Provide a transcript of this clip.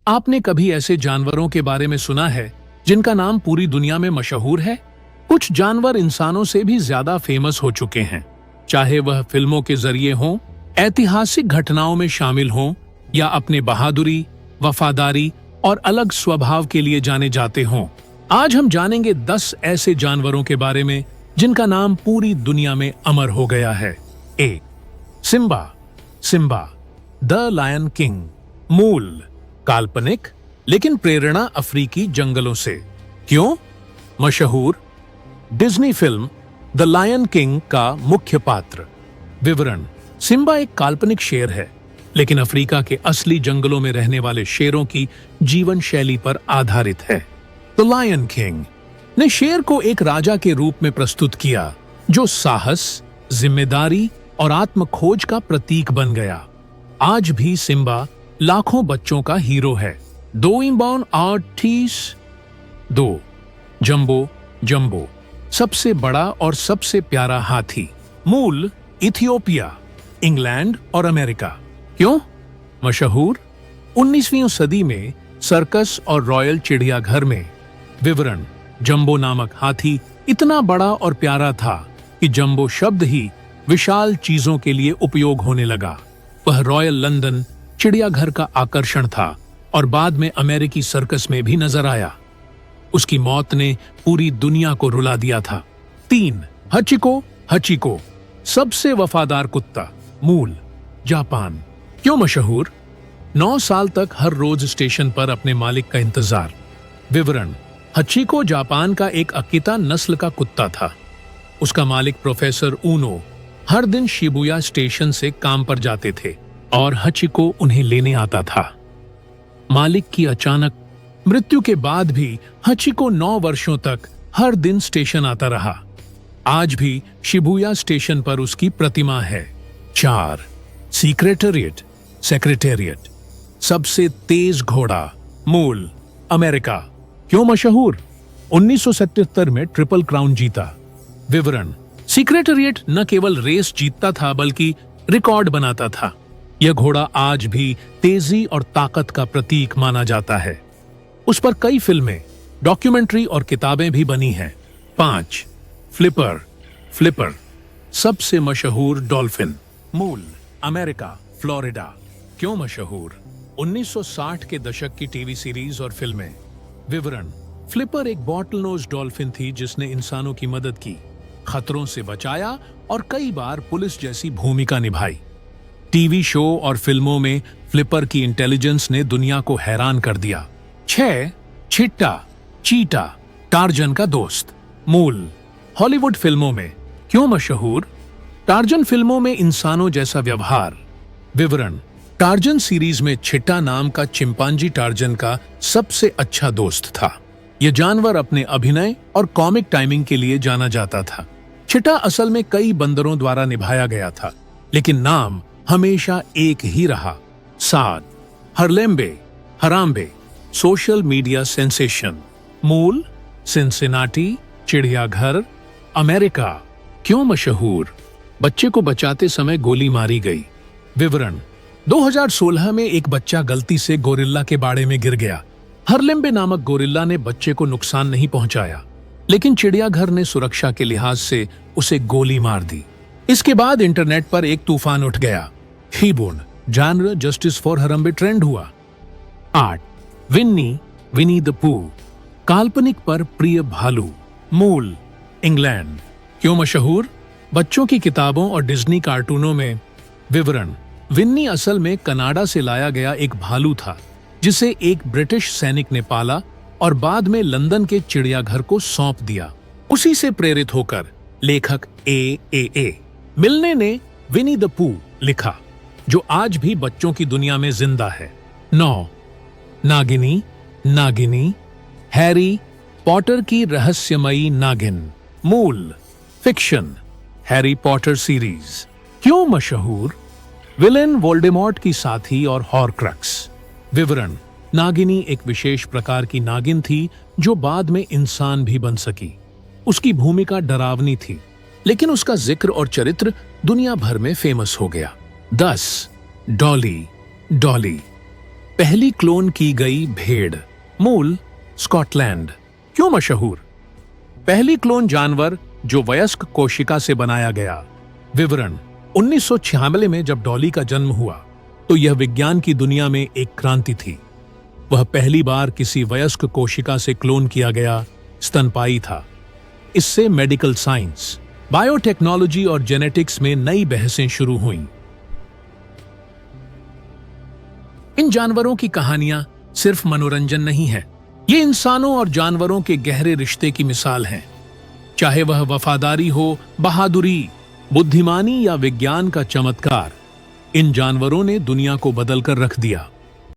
आपने कभी ऐसे जानवरों के बारे में सुना है जिनका नाम पूरी दुनिया में मशहूर है? कुछ जानवर इंसानों से भी ज्यादा फेमस हो चुके हैं, चाहे वह फिल्मों के जरिए हों, ऐतिहासिक घटनाओं में शामिल हों या अपने बहादुरी, वफादारी और अलग स्वभाव के लिए जाने जाते हों। आज हम जानेंगे 10 ऐसे जानवरों के बारे में जिनका नाम पूरी दुनिया में अमर हो गया है। 1. Simba. Simba the Lion King. मूल काल्पनिक लेकिन प्रेरणा अफ्रीकी जंगलों से। क्यों? मशहूर Disney film the Lion King का मुख्य पात्र। विवरण: सिम्बा एक काल्पनिक शेर है, लेकिन अफ्रीका के असली जंगलों में रहने वाले शेरों की जीवन शैली पर आधारित है। द लायन किंग ने शेर को एक राजा के रूप में प्रस्तुत किया जो साहस, जिम्मेदारी और आत्म खोज का प्रतीक बन गया। आज भी सिम्बा लाखों बच्चों का हीरो है। 2 इनबाउंड आर्टिस। 2. जंबो। जंबो सबसे बड़ा और सबसे प्यारा हाथी। मूल इथियोपिया, इंग्लैंड और अमेरिका। क्यों? मशहूर 19वीं सदी में सर्कस और रॉयल चिड़ियाघर में। विवरण: जंबो नामक हाथी इतना बड़ा और प्यारा था कि जंबो शब्द ही विशाल चीजों के लिए उपयोग होने लगा। वह रॉयल लंदन चिड़ियाघर का आकर्षण था और बाद में अमेरिकी सर्कस में भी नजर आया। उसकी मौत ने पूरी दुनिया को रुला दिया था। 3. हचिको। हचिको सबसे वफादार कुत्ता। मूल जापान। क्यों मशहूर? 9 साल तक हर रोज स्टेशन पर अपने मालिक का इंतजार। विवरण: हचिको जापान का एक अकिता नस्ल का कुत्ता था। उसका मालिक प्रोफेसर ऊनो हर दिन शिबुया स्टेशन से काम पर जाते थे और हचिको उन्हें लेने आता था। मालिक की अचानक मृत्यु के बाद भी हचिको 9 वर्षों तक हर दिन स्टेशन आता रहा। आज भी शिबुया स्टेशन पर उसकी प्रतिमा है। 4. सीक्रेटेरिएट। सेक्रेटेरिएट सबसे तेज घोड़ा। मूल अमेरिका। क्यों मशहूर? 1977 में ट्रिपल क्राउन जीता। विवरण: सीक्रेटेरिएट न केवल रेस जीतता था बल्कि रिकॉर्ड बनाता था। यह घोड़ा आज भी तेजी और ताकत का प्रतीक माना जाता है। उस पर कई फिल्में, डॉक्यूमेंट्री और किताबें भी बनी हैं। 5. फ्लिपर। फ्लिपर सबसे मशहूर डॉल्फिन। मूल अमेरिका, फ्लोरिडा। क्यों मशहूर? 1960 के दशक की टीवी सीरीज और फिल्में। विवरण: फ्लिपर एक बॉटल नोज डॉल्फिन थी जिसने इंसानों की मदद की, खतरों से बचाया और कई बार पुलिस जैसी भूमिका निभाई। टीवी शो और फिल्मों में फ्लिपर की इंटेलिजेंस ने दुनिया को हैरान कर दिया। 6. छिट्टा। चीटा टार्जन का दोस्त। मूल हॉलीवुड फिल्मों में। क्यों मशहूर? टार्जन फिल्मों में इंसानों जैसा व्यवहार। विवरण: टार्जन सीरीज में छिट्टा नाम का चिंपांजी टार्जन का सबसे अच्छा दोस्त था। यह जानवर अपने अभिनय और कॉमिक टाइमिंग के लिए जाना जाता था। छिट्टा असल में कई बंदरों द्वारा निभाया गया था, लेकिन नाम हमेशा एक ही रहा। 7. हरलेम्बे। हराम्बे सोशल मीडिया सेंसेशन। मूल सिंसिनाटी, चिड़ियाघर, अमेरिका। क्यों मशहूर? बच्चे को बचाते समय गोली मारी गई। विवरण: 2016 में एक बच्चा गलती से गोरिल्ला के बाड़े में गिर गया। हरलेम्बे नामक गोरिल्ला ने बच्चे को नुकसान नहीं पहुंचाया, लेकिन चिड़ियाघर ने सुरक्षा के लिहाज से उसे गोली मार दी। इसके बाद इंटरनेट पर एक तूफान उठ गया। हीबोन जानवर जस्टिस फॉर हरम्बे ट्रेंड हुआ। 8. विन्नी। विनी द पूह काल्पनिक पर प्रिय भालू। मूल इंग्लैंड। क्यों मशहूर? बच्चों की किताबों और डिज्नी कार्टूनों में। विवरण: विन्नी असल में कनाडा से लाया गया एक भालू था जिसे एक ब्रिटिश सैनिक ने पाला और बाद में लंदन के चिड़ियाघर को सौंप दिया। उसी से प्रेरित होकर लेखक ए मिलने ने विनी द पूह लिखा, जो आज भी बच्चों की दुनिया में जिंदा है। 9. नागिनी। नागिनी हैरी पॉटर की रहस्यमयी नागिन। मूल फिक्शन, हैरी पॉटर सीरीज। क्यों मशहूर? विलेन वोल्डेमॉर्ट की साथी और हॉरक्रक्स। विवरण: नागिनी एक विशेष प्रकार की नागिन थी जो बाद में इंसान भी बन सकी। उसकी भूमिका डरावनी थी, लेकिन उसका जिक्र और चरित्र दुनिया भर में फेमस हो गया। 10. डॉली। डॉली पहली क्लोन की गई भेड़। मूल स्कॉटलैंड। क्यों मशहूर? पहली क्लोन जानवर जो वयस्क कोशिका से बनाया गया। विवरण: 1996 में जब डॉली का जन्म हुआ तो यह विज्ञान की दुनिया में एक क्रांति थी। वह पहली बार किसी वयस्क कोशिका से क्लोन किया गया स्तनपायी था। इससे मेडिकल साइंस, बायोटेक्नोलॉजी और जेनेटिक्स में नई बहसें शुरू हुईं। इन जानवरों की कहानियां सिर्फ मनोरंजन नहीं है, ये इंसानों और जानवरों के गहरे रिश्ते की मिसाल हैं। चाहे वह वफादारी हो, बहादुरी, बुद्धिमानी या विज्ञान का चमत्कार, इन जानवरों ने दुनिया को बदल कर रख दिया।